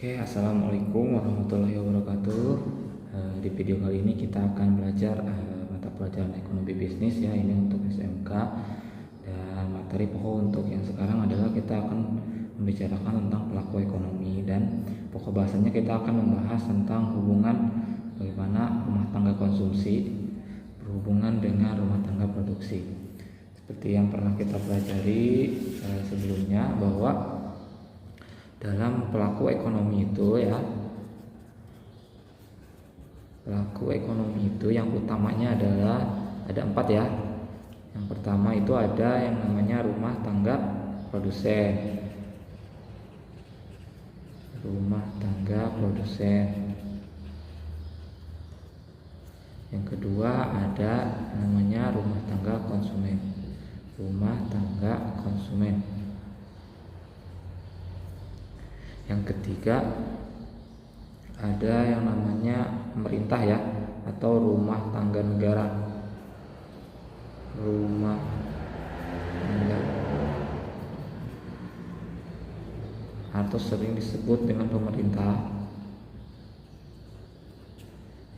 Oke, assalamualaikum warahmatullahi wabarakatuh. Di video kali ini kita akan belajar mata pelajaran ekonomi bisnis ya, ini untuk SMK. Dan materi pokok untuk yang sekarang adalah kita akan membicarakan tentang pelaku ekonomi, dan pokok bahasanya kita akan membahas tentang hubungan bagaimana rumah tangga konsumsi berhubungan dengan rumah tangga produksi. Seperti yang pernah kita pelajari sebelumnya, bahwa dalam pelaku ekonomi itu yang utamanya adalah ada 4 ya. Yang pertama itu ada yang namanya rumah tangga produsen. Yang kedua ada namanya rumah tangga konsumen. Yang ketiga ada yang namanya pemerintah ya, atau rumah tangga negara. Atau sering disebut dengan pemerintah.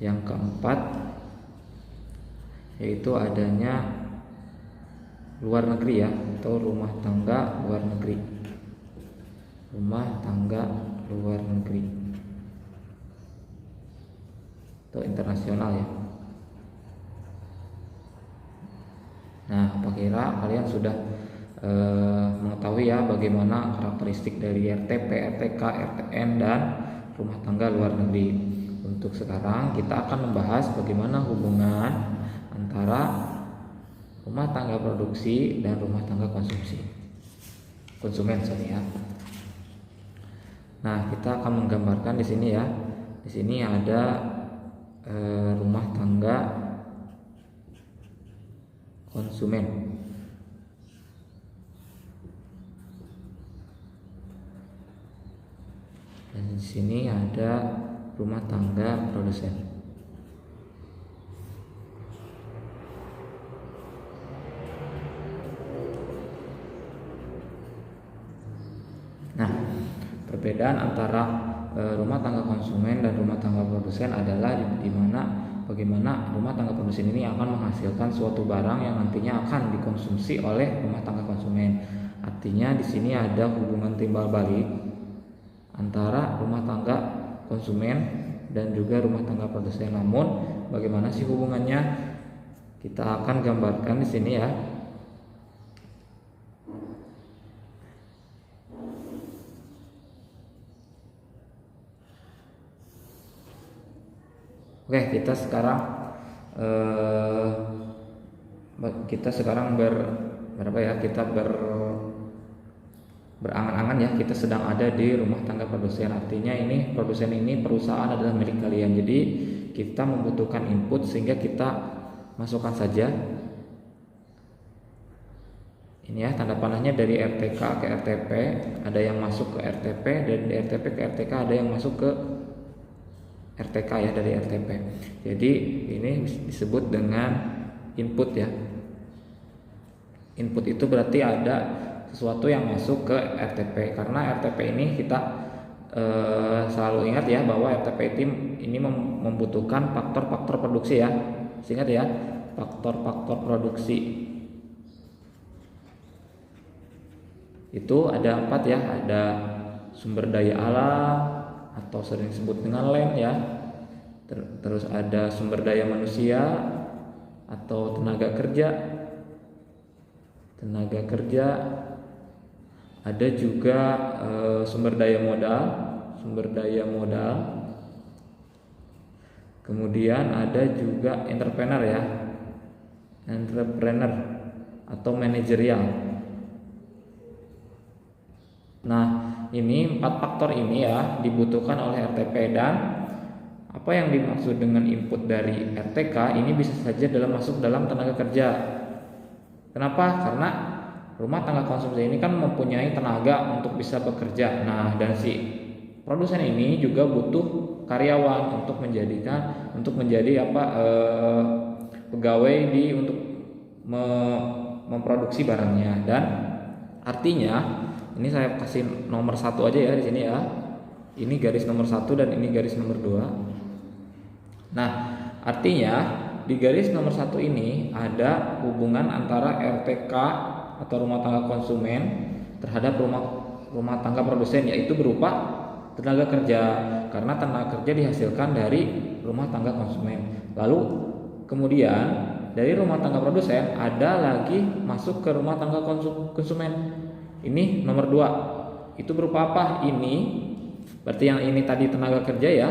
Yang keempat yaitu adanya luar negeri ya, atau rumah tangga luar negeri atau internasional ya. Nah, apa kira kalian sudah mengetahui ya bagaimana karakteristik dari RTP, RTK, RTN dan rumah tangga luar negeri. Untuk sekarang kita akan membahas bagaimana hubungan antara rumah tangga produksi dan rumah tangga konsumen ya. Nah, kita akan menggambarkan di sini ya. Di sini ada rumah tangga konsumen. Dan di sini ada rumah tangga produsen. Nah, perbedaan antara rumah tangga konsumen dan rumah tangga produsen adalah di mana bagaimana rumah tangga produsen ini akan menghasilkan suatu barang yang nantinya akan dikonsumsi oleh rumah tangga konsumen. Artinya di sini ada hubungan timbal balik antara rumah tangga konsumen dan juga rumah tangga produsen. Namun bagaimana sih hubungannya? Kita akan gambarkan di sini ya. Oke, kita sekarang berangan-angan ya, kita sedang ada di rumah tangga produsen. Artinya ini produsen ini perusahaan adalah milik kalian. Jadi kita membutuhkan input sehingga kita masukkan saja. Ini ya tanda panahnya dari RTK ke RTP, ada yang masuk ke RTP, dan dari RTP ke RTK ada yang masuk ke RTK ya, dari RTP. Jadi ini disebut dengan input ya. Input itu berarti ada sesuatu yang masuk ke RTP. Karena RTP ini kita selalu ingat ya, bahwa RTP ini membutuhkan faktor-faktor produksi ya. Ingat ya, faktor-faktor produksi itu ada 4 ya. Ada sumber daya alam atau sering disebut dengan land ya. Terus ada sumber daya manusia atau tenaga kerja. Ada juga sumber daya modal. Kemudian ada juga entrepreneur atau manajerial. Nah, ini 4 faktor ini ya dibutuhkan oleh RTP. Dan apa yang dimaksud dengan input dari RTK ini bisa saja masuk dalam tenaga kerja. Kenapa? Karena rumah tangga konsumsi ini kan mempunyai tenaga untuk bisa bekerja. Nah, dan si produsen ini juga butuh karyawan untuk menjadi pegawai untuk memproduksi barangnya. Dan artinya ini saya kasih nomor 1 aja ya di sini ya. Ini garis nomor 1 dan ini garis nomor 2. Nah, artinya di garis nomor 1 ini ada hubungan antara RTK atau rumah tangga konsumen terhadap rumah tangga produsen, yaitu berupa tenaga kerja, karena tenaga kerja dihasilkan dari rumah tangga konsumen. Lalu kemudian dari rumah tangga produsen ada lagi masuk ke rumah tangga konsumen. Ini nomor 2. Itu berupa apa? Ini berarti yang ini tadi tenaga kerja ya.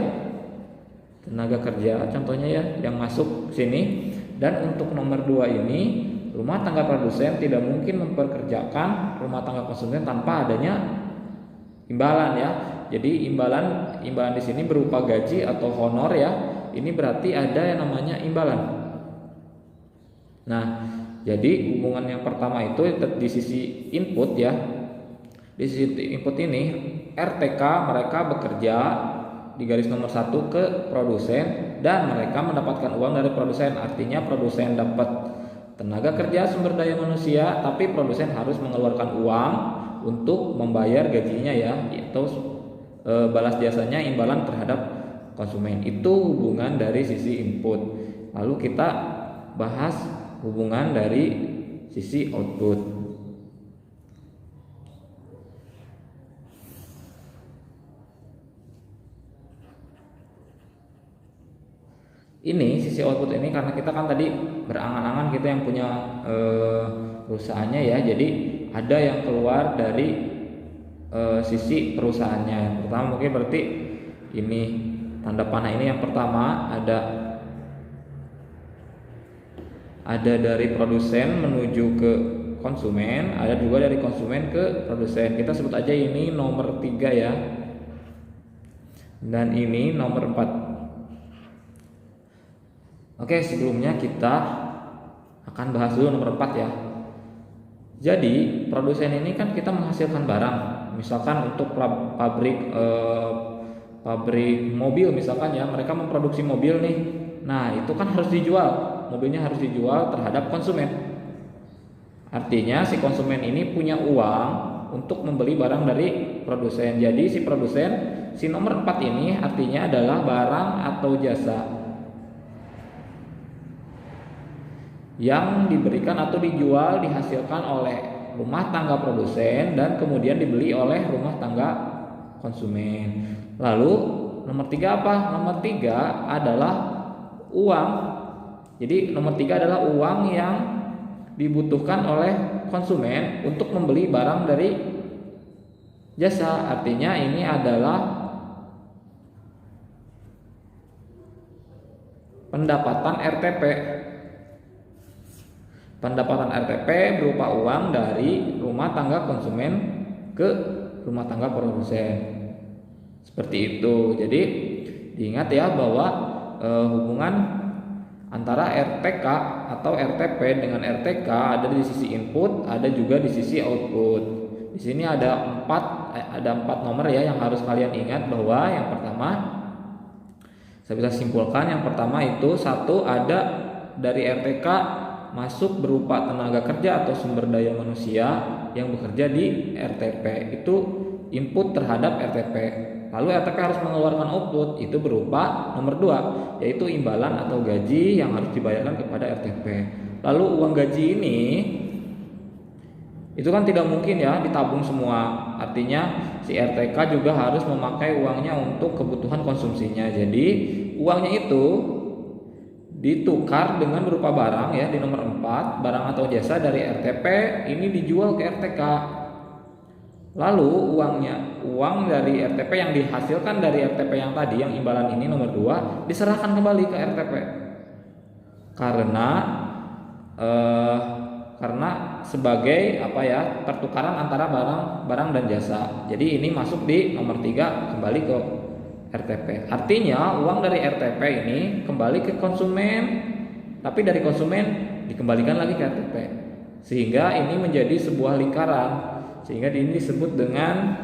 Tenaga kerja contohnya ya yang masuk sini. Dan untuk nomor 2 ini rumah tangga produsen tidak mungkin mempekerjakan rumah tangga konsumen tanpa adanya imbalan ya. Jadi imbalan di sini berupa gaji atau honor ya. Ini berarti ada yang namanya imbalan. Nah, jadi hubungan yang pertama itu di sisi input ya. Di sisi input ini RTK mereka bekerja di garis nomor 1 ke produsen dan mereka mendapatkan uang dari produsen. Artinya produsen dapat tenaga kerja sumber daya manusia, tapi produsen harus mengeluarkan uang untuk membayar gajinya ya, yaitu balas jasanya imbalan terhadap konsumen. Itu hubungan dari sisi input. Lalu kita bahas hubungan dari sisi output. Ini sisi output ini karena kita kan tadi berangan-angan kita yang punya perusahaannya ya. Jadi ada yang keluar dari sisi perusahaannya. Yang pertama mungkin berarti ini tanda panah ini yang pertama ada dari produsen menuju ke konsumen, ada juga dari konsumen ke produsen. Kita sebut aja ini nomor 3 ya. Dan ini nomor 4. Oke, sebelumnya kita akan bahas dulu nomor 4 ya. Jadi produsen ini kan kita menghasilkan barang, misalkan untuk pabrik mobil misalkan ya, mereka memproduksi mobil nih. Nah itu kan harus dijual, mobilnya harus dijual terhadap konsumen. Artinya si konsumen ini punya uang untuk membeli barang dari produsen. Jadi si produsen, si nomor 4 ini artinya adalah barang atau jasa yang diberikan atau dijual, dihasilkan oleh rumah tangga produsen dan kemudian dibeli oleh rumah tangga konsumen. Lalu nomor 3 apa? Nomor 3 adalah uang. Jadi nomor 3 adalah uang yang dibutuhkan oleh konsumen untuk membeli barang dari jasa. Artinya ini adalah pendapatan RTP. Pendapatan RTP berupa uang dari rumah tangga konsumen ke rumah tangga produsen. Seperti itu. Jadi diingat ya bahwa hubungan antara RTK atau RTP dengan RTK ada di sisi input, ada juga di sisi output. Di sini ada 4 nomor ya yang harus kalian ingat, bahwa yang pertama saya bisa simpulkan, yang pertama itu 1 ada dari RTK masuk berupa tenaga kerja atau sumber daya manusia yang bekerja di RTP, itu input terhadap RTP. Lalu RTP harus mengeluarkan output, itu berupa nomor 2, yaitu imbalan atau gaji yang harus dibayarkan kepada RTP. Lalu uang gaji ini itu kan tidak mungkin ya ditabung semua. Artinya si RTK juga harus memakai uangnya untuk kebutuhan konsumsinya. Jadi uangnya itu ditukar dengan berupa barang ya di nomor 4, barang atau jasa dari RTP ini dijual ke RTK. Lalu uang dari RTP yang dihasilkan dari RTP yang tadi, yang imbalan ini nomor 2, diserahkan kembali ke RTP. Karena sebagai pertukaran antara barang dan jasa. Jadi ini masuk di nomor 3 kembali ke RTP. Artinya uang dari RTP ini kembali ke konsumen, tapi dari konsumen dikembalikan lagi ke RTP. Sehingga ini menjadi sebuah lingkaran. Sehingga ini disebut dengan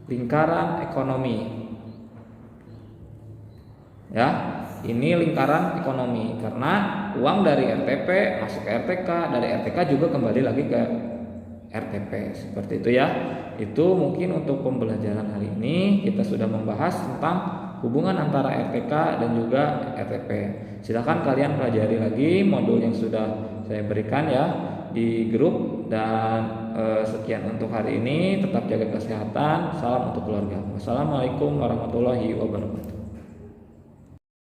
lingkaran ekonomi. Ya, ini lingkaran ekonomi karena uang dari RTP masuk ke RTK, dari RTK juga kembali lagi ke RTP. Seperti itu ya. Itu mungkin untuk pembelajaran hari ini kita sudah membahas tentang hubungan antara RTK dan juga RTP. Silakan kalian pelajari lagi modul yang sudah saya berikan ya di grup. Dan sekian untuk hari ini. Tetap jaga kesehatan. Salam untuk keluarga. Wassalamualaikum warahmatullahi wabarakatuh.